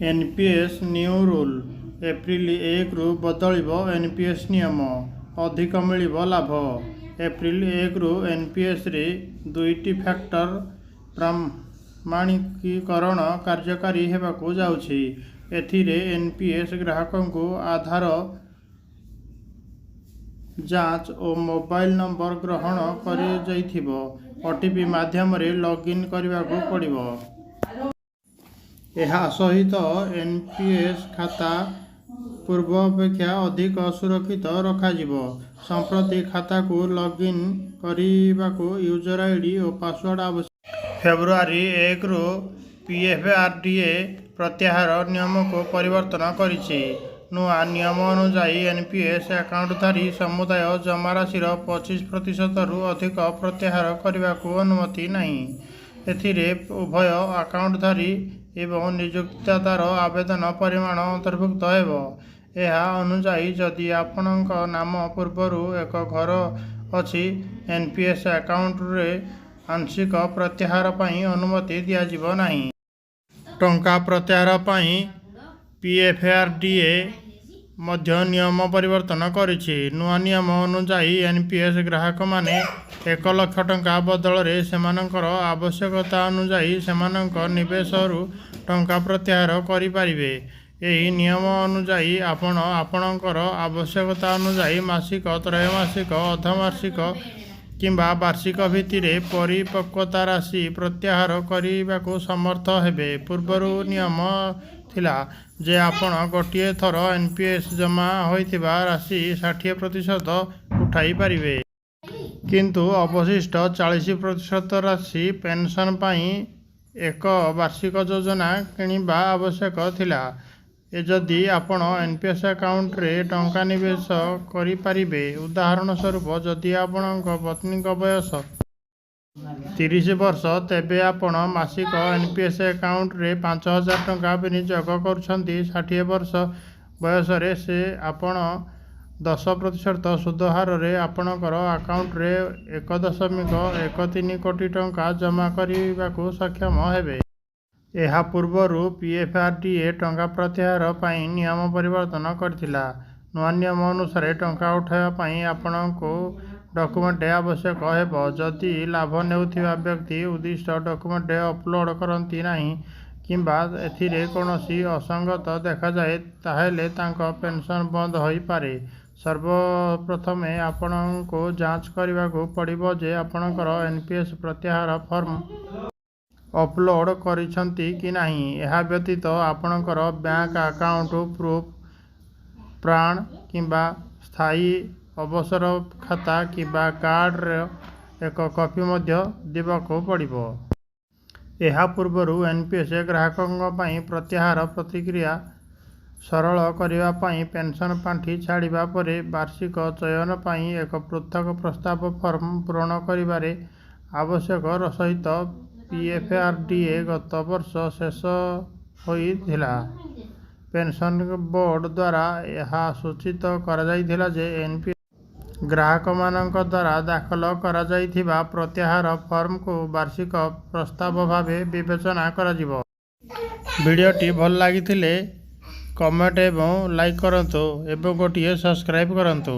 NPS new rule April 1 रु बदलिब NPS नियम अधिक मिलिब लाभ एप्रिल 1 रु एनपीएस रे 2टी फैक्टर प्रमाणीकरण कार्यकारी हेबाकू जाउछि। एथिरे एनपीएस ग्राहकंकु आधार जांच और मोबाइल नंबर ग्रहण कर ओटीपी माध्यम लॉगिन करने पड़िबो। यह सहित एनपीएस खाता पूर्व अपेक्षा अधिक सुरक्षित रखाजिबो। संप्रति खाता को लॉगिन करने यूजर आईडी और पासवर्ड आवश्यक। फेब्रुआरी 1 रु पीएफआरडीए प्रत्याहार नियम को परिवर्तन करिछि। नुआ नियम अनुसार एनपीएस अकाउंटधारी समुदाय जमा राशि 25% रु अधिक प्रत्याहार करने को अनुमति नहीं। एथिरे उभय अकाउंटधारी एवं नियोक्तादार आवेदन परिमाण अंतर्भुक्त हेबो। यह अनुसार जदि आपणक नाम पूर्वर एक घर अछि एनपीएस अकाउंट रे आंशिक प्रत्याहार पई अनुमति दियाजिबो नाही। टंका प्रत्याहार पई पीएफआरडीए मध्य नियम परिवर्तन करिछि। नुआ नियम अनुसार एनपीएस ग्राहक माने 1 लाख टंका बदल रे सेमानकर आवश्यकता अनुसार सेमानक निवेश रु टंका प्रत्याहार करि पारिबे। एही नियम अनुसार आपण आपणकर आवश्यकता अनुसार मासिक त्रैमासिक अर्धमासिक किंबा वार्षिक भित्तिरे परिपक्वता राशि प्रत्याहार करने समर्थ हेबे। पूर्वर नियम थिला जे आपण गोटे थर एनपीएस जमा होइथिबा राशि 60% उठाई पारिबे, किंतु अवशिष्ट 40% राशि पेंशन पाई एक वार्षिक योजना किनिबा आवश्यक थिला। जदि आपण एनपीएस अकाउंट रे टंका निवेश करि पारिबे। उदाहरण स्वरूप जदि आपणक पत्नी बयस 30 वर्ष तेबे आपण मासिक एनपीएस अकाउंट रे 5000 टंका विनियोग करुछंती। 60 वर्ष बयस रे से आपण 10% सुध हार रे आपणकर अकाउंट रे 1.13 कोटी टंका जमा करने सक्षम हेबे। यह पूर्वर पीएफआरडीए टंका प्रत्याहार पई नियम परिवर्तन करथिला। नुआ नियम अनुसार टंका उठाइबा पई आपणको डॉक्यूमेंट आवश्यक हेबो। जदि लाभ नेउथिबा व्यक्ति उद्दिष्ट डॉक्यूमेंट अपलोड करंती नाही किंबा एथिरे कोनोसी असंगत देखा जाए ताहेले तांको पेंशन बंद होई पारे। सर्वप्रथम आपणको जांच करने पड़िबो जे आपणकर एनपीएस प्रत्याहार फॉर्म अपलोड करिसंती कि नाही। यह व्यतीत आपणकर बैंक अकाउंट प्रूफ प्राण किंबा स्थायी अवसर खाता किंबा कार्ड रे एक कॉपी मध्य देबाको पड़िबो। यह पूर्वर एनपीएस ग्राहकों पई प्रत्याहार प्रतिक्रिया सरल करिबा पई पेंशन पांठी छाड़िबा परे वार्षिक चयन पई एक पृथक प्रस्ताव फॉर्म पूरण करिबारे आवश्यक सहित पीएफआरडीए गत वर्ष शेष होइथिला। पेंशन बोर्ड द्वारा यह सूचित करा जाइथिला जे एनपीएस ग्राहक मानक द्वारा दाखल करा जाइथिबा प्रत्याहार फॉर्म को वार्षिक प्रस्ताव भावे विवेचना कराजिबो। वीडियोटी भल लागिथिले कमेंट एवं लाइक करंतु एवं गोटिए सब्सक्राइब करंतु।